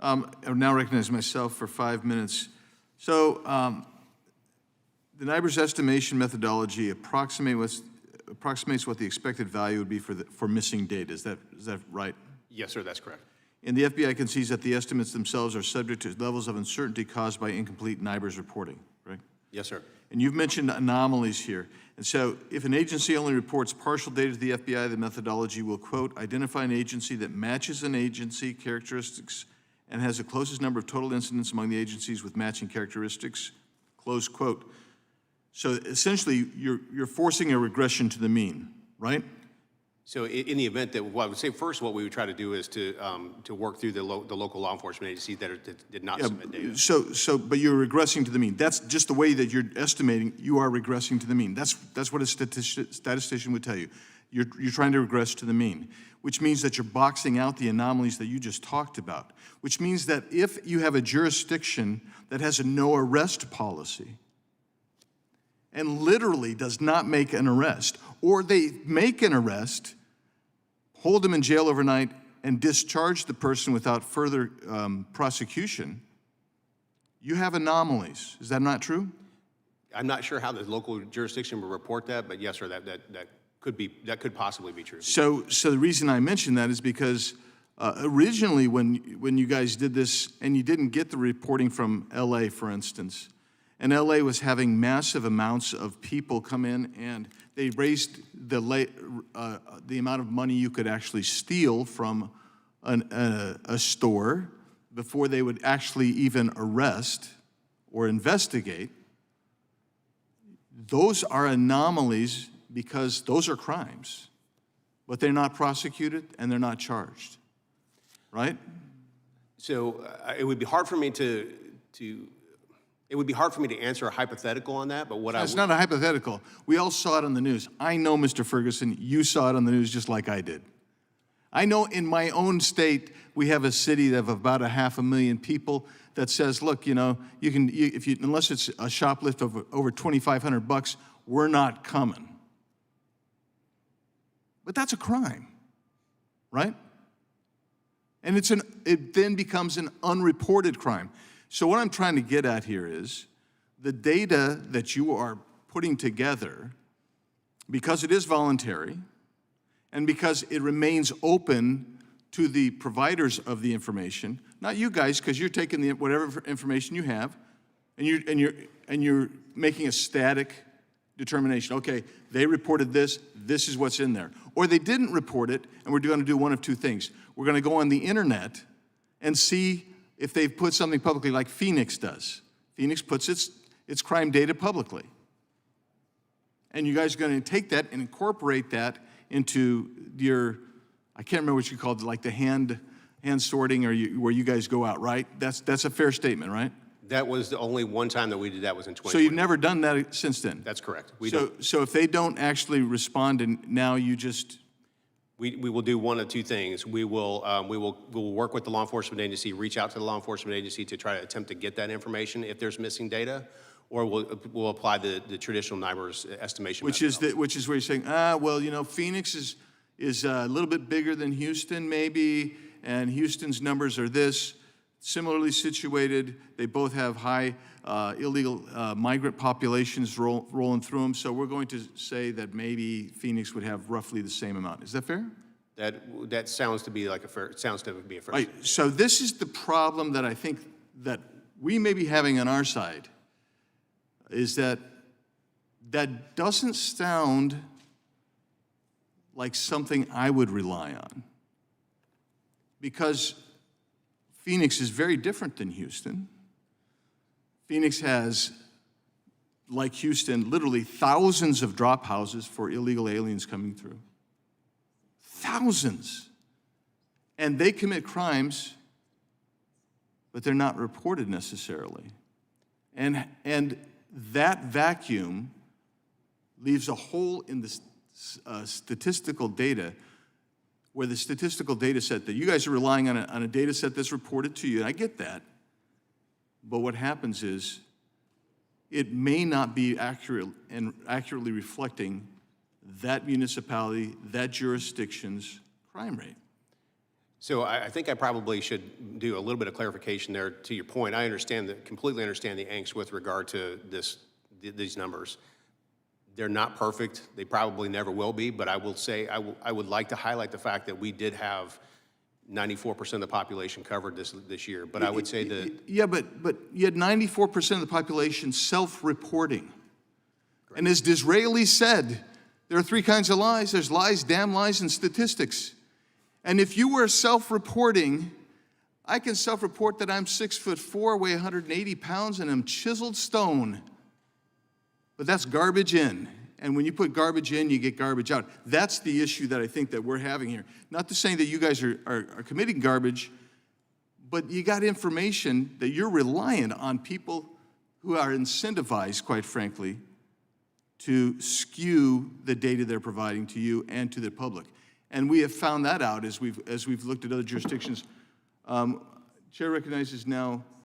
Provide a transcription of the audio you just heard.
I now recognize myself for 5 minutes. So the NIBR's estimation methodology approximates what the expected value would be for missing data. Is that right? Yes, sir, that's correct. And the FBI concedes that the estimates themselves are subject to levels of uncertainty caused by incomplete NIBR's reporting, right? Yes, sir. And you've mentioned anomalies here. And so if an agency only reports partial data to the FBI, the methodology will, quote, identify an agency that matches an agency characteristics and has the closest number of total incidents among the agencies with matching characteristics, close quote. So essentially, you're forcing a regression to the mean, right? So in the event that, well, I would say first what we would try to do is to work through the local law enforcement agencies that did not submit data. But you're regressing to the mean. That's just the way that you're estimating. You are regressing to the mean. That's what a statistician would tell you. You're trying to regress to the mean, which means that you're boxing out the anomalies that you just talked about, which means that if you have a jurisdiction that has a no arrest policy and literally does not make an arrest, or they make an arrest, hold them in jail overnight, and discharge the person without further prosecution, you have anomalies. Is that not true? I'm not sure how the local jurisdiction will report that, but yes, sir, that could possibly be true. So the reason I mention that is because originally when you guys did this, and you didn't get the reporting from LA, for instance, and LA was having massive amounts of people come in, and they raised the amount of money you could actually steal from a store before they would actually even arrest or investigate. Those are anomalies because those are crimes, but they're not prosecuted and they're not charged, right? So it would be hard for me to answer a hypothetical on that, but It's not a hypothetical. We all saw it on the news. I know, Mr. Ferguson, you saw it on the news just like I did. I know in my own state, we have a city of about 500,000 people that says, look, you know, unless it's a shoplift of over $2,500, we're not coming. But that's a crime, right? And it then becomes an unreported crime. So what I'm trying to get at here is the data that you are putting together, because it is voluntary and because it remains open to the providers of the information, not you guys, because you're taking whatever information you have and you're making a static determination. Okay, they reported this is what's in there. Or they didn't report it, and we're going to do one of two things. We're going to go on the internet and see if they've put something publicly like Phoenix does. Phoenix puts its crime data publicly. And you guys are going to take that and incorporate that into your, I can't remember what you called it, like the hand sorting or where you guys go out, right? That's a fair statement, right? That was the only one time that we did that was in 2020. So you've never done that since then? That's correct. So if they don't actually respond and now you just... We will do one of two things. We will work with the law enforcement agency, reach out to the law enforcement agency to try to attempt to get that information if there's missing data, or we'll apply the traditional NIBR's estimation method. Which is where you're saying, well, you know, Phoenix is a little bit bigger than Houston maybe, and Houston's numbers are this. Similarly situated, they both have high illegal migrant populations rolling through them, so we're going to say that maybe Phoenix would have roughly the same amount. Is that fair? That sounds to be like a fair. Sounds to be a fair. Right. So this is the problem that I think that we may be having on our side, is that doesn't sound like something I would rely on, because Phoenix is very different than Houston. Phoenix has, like Houston, literally thousands of drop houses for illegal aliens coming through. Thousands. And they commit crimes, but they're not reported necessarily. And that vacuum leaves a hole in the statistical data, where the statistical data set that you guys are relying on a data set that's reported to you, and I get that, but what happens is it may not be accurate and accurately reflecting that municipality, that jurisdiction's crime rate. So I think I probably should do a little bit of clarification there to your point. I completely understand the angst with regard to these numbers. They're not perfect. They probably never will be, but I will say, I would like to highlight the fact that we did have 94% of the population covered this year. But I would say that. Yeah, but you had 94% of the population self-reporting. And as Disraeli said, there are three kinds of lies. There's lies, damn lies, and statistics. And if you were self-reporting, I can self-report that I'm 6'4", weigh 180 pounds, and I'm chiseled stone. But that's garbage in. And when you put garbage in, you get garbage out. That's the issue that I think that we're having here. Not to say that you guys are committing garbage, but you got information that you're reliant on people who are incentivized, quite frankly, to skew the data they're providing to you and to the public. And we have found that out as we've looked at other jurisdictions. Chair recognizes now